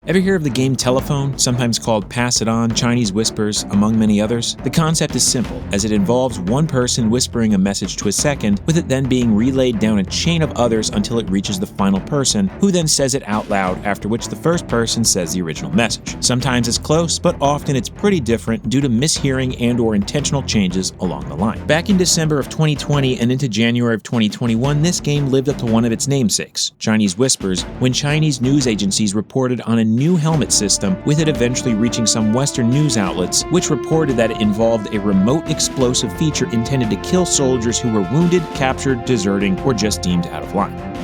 Ever hear of the game Telephone, sometimes called Pass It On, Chinese Whispers, among many others? The concept is simple, as it involves one person whispering a message to a second, with it then being relayed down a chain of others until it reaches the final person, who then says it out loud, after which the first person says the original message. Sometimes it's close, but often it's pretty different due to mishearing and/or intentional changes along the line. Back in December of 2020 and into January of 2021, this game lived up to one of its namesakes, Chinese Whispers, when Chinese news agencies reported on a new helmet system, with it eventually reaching some Western news outlets, which reported that it involved a remote explosive feature intended to kill soldiers who were wounded, captured, deserting, or just deemed out of line.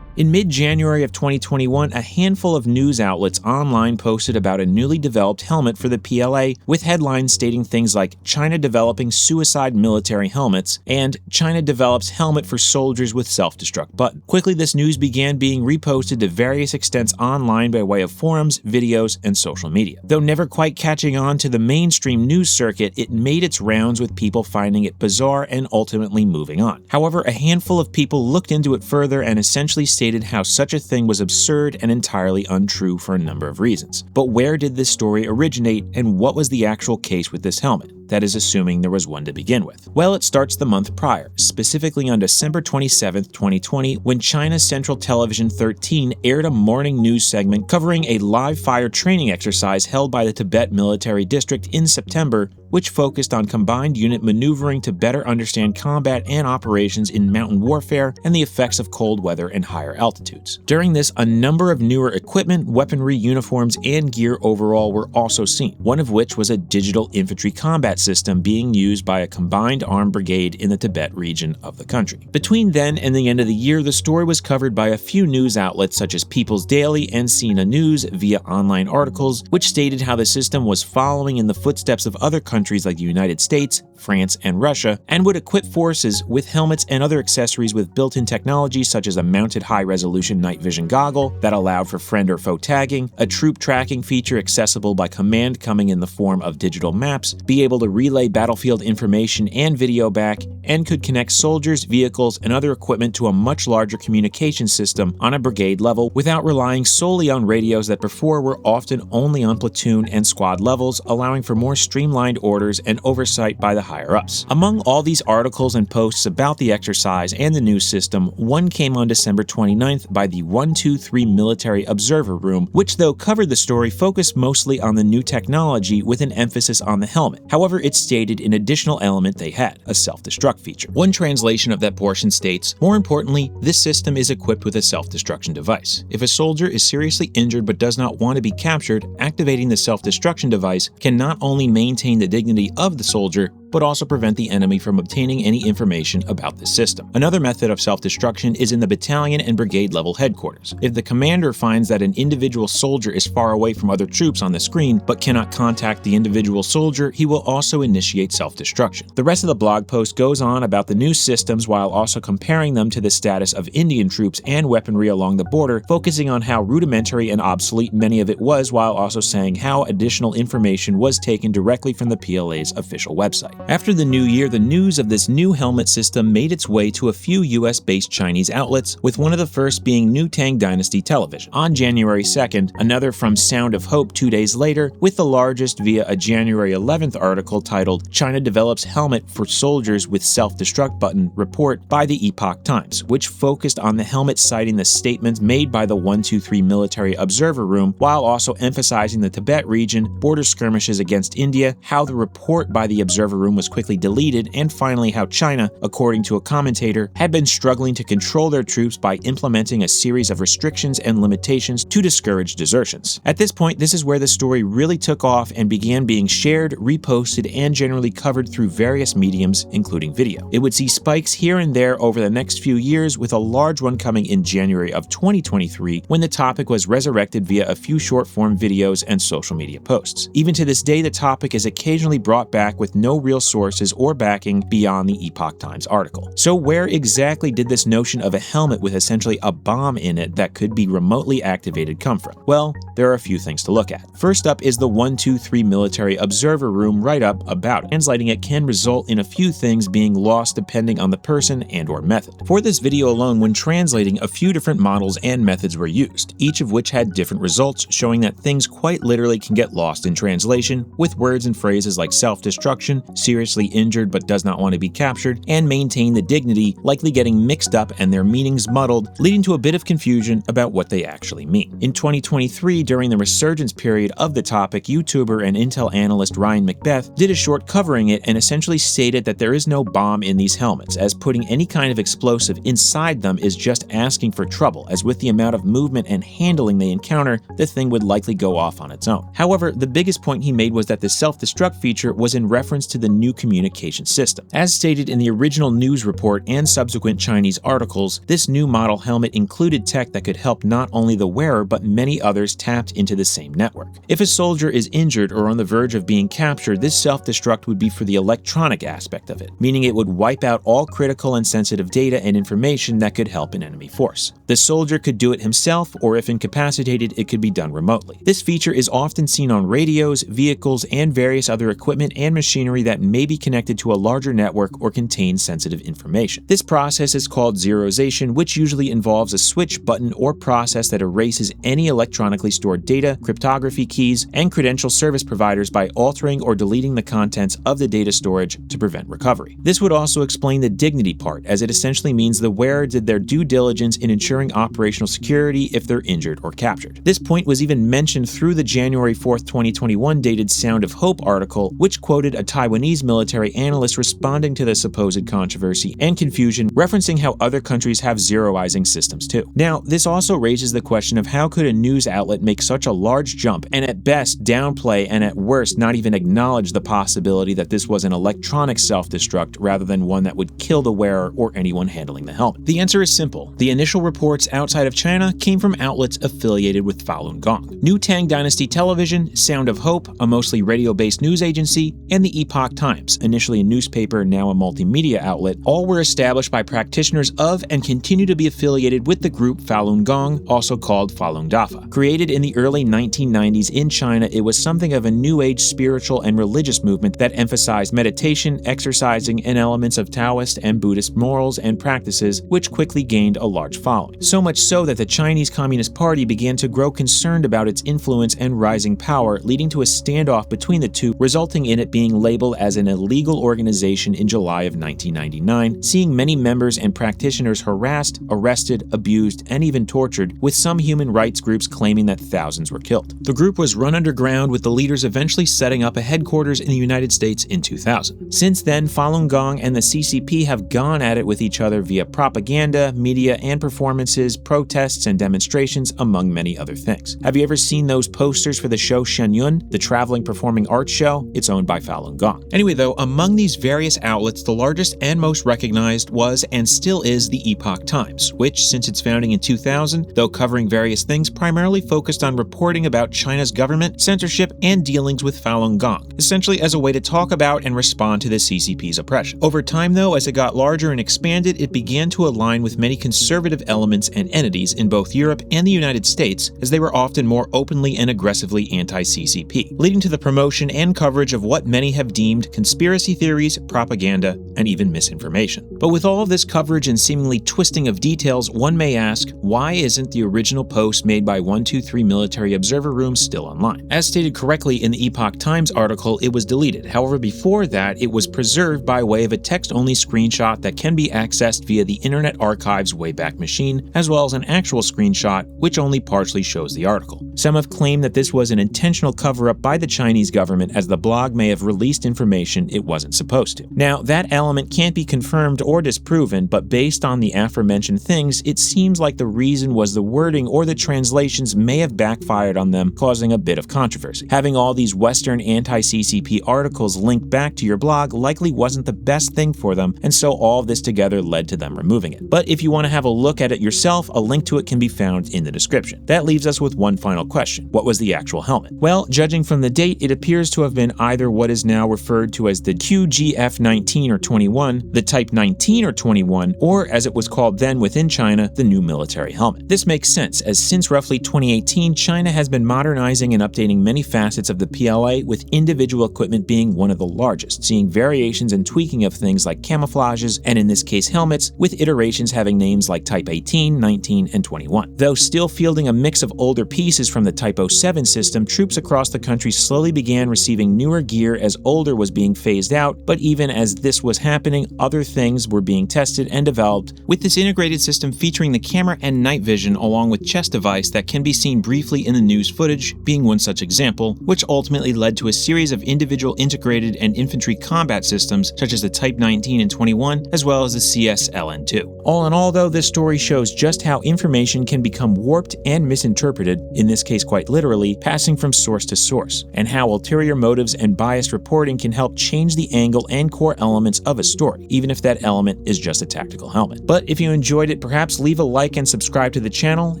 In mid-January of 2021, a handful of news outlets online posted about a newly developed helmet for the PLA, with headlines stating things like "China developing suicide military helmets" and "China develops helmet for soldiers with self-destruct button." Quickly, this news began being reposted to various extents online by way of forums, videos, and social media. Though never quite catching on to the mainstream news circuit, it made its rounds, with people finding it bizarre and ultimately moving on. However, a handful of people looked into it further and essentially stated how such a thing was absurd and entirely untrue for a number of reasons. But where did this story originate, and what was the actual case with this helmet? That is assuming there was one to begin with. Well, it starts the month prior, specifically on December 27, 2020, when China's Central Television 13 aired a morning news segment covering a live-fire training exercise held by the Tibet Military District in September, which focused on combined unit maneuvering to better understand combat and operations in mountain warfare and the effects of cold weather and higher altitudes. During this, a number of newer equipment, weaponry, uniforms, and gear overall were also seen, one of which was a digital infantry combat system being used by a combined armed brigade in the Tibet region of the country. Between then and the end of the year, the story was covered by a few news outlets such as People's Daily and Sina News via online articles, which stated how the system was following in the footsteps of other countries like the United States, France, and Russia, and would equip forces with helmets and other accessories with built-in technology such as a mounted high-resolution night vision goggle that allowed for friend or foe tagging, a troop tracking feature accessible by command coming in the form of digital maps, be able to relay battlefield information and video back, and could connect soldiers, vehicles, and other equipment to a much larger communication system on a brigade level without relying solely on radios that before were often only on platoon and squad levels, allowing for more streamlined orders and oversight by the higher-ups. Among all these articles and posts about the exercise and the news system, one came on December 29th by the 123 Military Observer Room, which though covered the story focused mostly on the new technology with an emphasis on the helmet. However, it stated an additional element they had, a self-destruct feature. One translation of that portion states, "More importantly, this system is equipped with a self-destruction device. If a soldier is seriously injured but does not want to be captured, activating the self-destruction device can not only maintain the dignity of the soldier, but also prevent the enemy from obtaining any information about the system." Another method of self-destruction is in the battalion and brigade level headquarters. If the commander finds that an individual soldier is far away from other troops on the screen but cannot contact the individual soldier, he will also initiate self-destruction. The rest of the blog post goes on about the new systems while also comparing them to the status of Indian troops and weaponry along the border, focusing on how rudimentary and obsolete many of it was, while also saying how additional information was taken directly from the PLA's official website. After the new year, the news of this new helmet system made its way to a few US-based Chinese outlets, with one of the first being New Tang Dynasty Television. On January 2nd, another from Sound of Hope 2 days later, with the largest via a January 11th article titled "China Develops Helmet for Soldiers with Self-Destruct Button" report by the Epoch Times, which focused on the helmet, citing the statements made by the 123 Military Observer Room, while also emphasizing the Tibet region, border skirmishes against India, how the report by the Observer Room was quickly deleted, and finally how China, according to a commentator, had been struggling to control their troops by implementing a series of restrictions and limitations to discourage desertions. At this point, this is where the story really took off and began being shared, reposted, and generally covered through various mediums, including video. It would see spikes here and there over the next few years, with a large one coming in January of 2023, when the topic was resurrected via a few short-form videos and social media posts. Even to this day, the topic is occasionally brought back with no real material sources or backing beyond the Epoch Times article. So where exactly did this notion of a helmet with essentially a bomb in it that could be remotely activated come from? Well, there are a few things to look at. First up is the 123 Military Observer Room write-up about it. Translating it can result in a few things being lost depending on the person and/or method. For this video alone, when translating, a few different models and methods were used, each of which had different results, showing that things quite literally can get lost in translation, with words and phrases like self-destruction, seriously injured but does not want to be captured, and maintain the dignity likely getting mixed up and their meanings muddled, leading to a bit of confusion about what they actually mean. In 2023, during the resurgence period of the topic, YouTuber and Intel analyst Ryan Macbeth did a short covering it and essentially stated that there is no bomb in these helmets, as putting any kind of explosive inside them is just asking for trouble, as with the amount of movement and handling they encounter, the thing would likely go off on its own. However, the biggest point he made was that the self-destruct feature was in reference to the new communication system. As stated in the original news report and subsequent Chinese articles, this new model helmet included tech that could help not only the wearer but many others tapped into the same network. If a soldier is injured or on the verge of being captured, this self-destruct would be for the electronic aspect of it, meaning it would wipe out all critical and sensitive data and information that could help an enemy force. The soldier could do it himself, or if incapacitated, it could be done remotely. This feature is often seen on radios, vehicles, and various other equipment and machinery that may be connected to a larger network or contain sensitive information. This process is called zeroization, which usually involves a switch, button, or process that erases any electronically stored data, cryptography keys, and credential service providers by altering or deleting the contents of the data storage to prevent recovery. This would also explain the dignity part, as it essentially means the wearer did their due diligence in ensuring operational security if they're injured or captured. This point was even mentioned through the January 4th, 2021 dated Sound of Hope article, which quoted a Taiwanese military analyst responding to the supposed controversy and confusion, referencing how other countries have zeroizing systems too. Now, this also raises the question of how could a news outlet make such a large jump and at best downplay and at worst not even acknowledge the possibility that this was an electronic self-destruct rather than one that would kill the wearer or anyone handling the helmet? The answer is simple. The initial reports outside of China came from outlets affiliated with Falun Gong. New Tang Dynasty Television, Sound of Hope, a mostly radio-based news agency, and the Epoch Times, initially a newspaper, now a multimedia outlet, all were established by practitioners of and continue to be affiliated with the group Falun Gong, also called Falun Dafa. Created in the early 1990s in China, it was something of a new age spiritual and religious movement that emphasized meditation, exercising, and elements of Taoist and Buddhist morals and practices, which quickly gained a large following. So much so that the Chinese Communist Party began to grow concerned about its influence and rising power, leading to a standoff between the two, resulting in it being labeled as an illegal organization in July of 1999, seeing many members and practitioners harassed, arrested, abused, and even tortured, with some human rights groups claiming that thousands were killed. The group was run underground, with the leaders eventually setting up a headquarters in the United States in 2000. Since then, Falun Gong and the CCP have gone at it with each other via propaganda, media, and performances, protests, and demonstrations, among many other things. Have you ever seen those posters for the show Shenyun, the traveling performing arts show? It's owned by Falun Gong. Anyway though, among these various outlets, the largest and most recognized was and still is the Epoch Times, which, since its founding in 2000, though covering various things, primarily focused on reporting about China's government, censorship, and dealings with Falun Gong, essentially as a way to talk about and respond to the CCP's oppression. Over time though, as it got larger and expanded, it began to align with many conservative elements and entities in both Europe and the United States, as they were often more openly and aggressively anti-CCP, leading to the promotion and coverage of what many have deemed conspiracy theories, propaganda, and even misinformation. But with all of this coverage and seemingly twisting of details, one may ask, why isn't the original post made by 123 Military Observer Room still online? As stated correctly in the Epoch Times article, it was deleted. However, before that, it was preserved by way of a text-only screenshot that can be accessed via the Internet Archive's Wayback Machine, as well as an actual screenshot, which only partially shows the article. Some have claimed that this was an intentional cover-up by the Chinese government, as the blog may have released information it wasn't supposed to. Now, that element can't be confirmed or disproven, but based on the aforementioned things, it seems like the reason was the wording or the translations may have backfired on them, causing a bit of controversy. Having all these Western anti-CCP articles linked back to your blog likely wasn't the best thing for them, and so all of this together led to them removing it. But if you want to have a look at it yourself, a link to it can be found in the description. That leaves us with one final million-dollar question. What was the actual helmet? Well, judging from the date, it appears to have been either what is now referred to as the QGF-19 or 21, the Type 19 or 21, or as it was called then within China, the new military helmet. This makes sense, as since roughly 2018, China has been modernizing and updating many facets of the PLA, with individual equipment being one of the largest, seeing variations and tweaking of things like camouflages, and in this case helmets, with iterations having names like Type 18, 19, and 21. Though still fielding a mix of older pieces from the Type 07 system, troops across the country slowly began receiving newer gear as older was being phased out, but even as this was happening, other things were being tested and developed, with this integrated system featuring the camera and night vision along with chest device that can be seen briefly in the news footage being one such example, which ultimately led to a series of individual integrated and infantry combat systems such as the Type 19 and 21, as well as the CS-LN2. All in all though, this story shows just how information can become warped and misinterpreted, in this case quite literally, passing from source to source, and how ulterior motives and biased reporting can help change the angle and core elements of a story, even if that element is just a tactical helmet. But if you enjoyed it, perhaps leave a like and subscribe to the channel.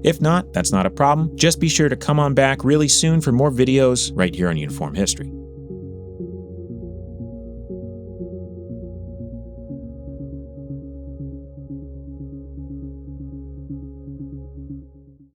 If not, that's not a problem. Just be sure to come on back really soon for more videos right here on Uniform History.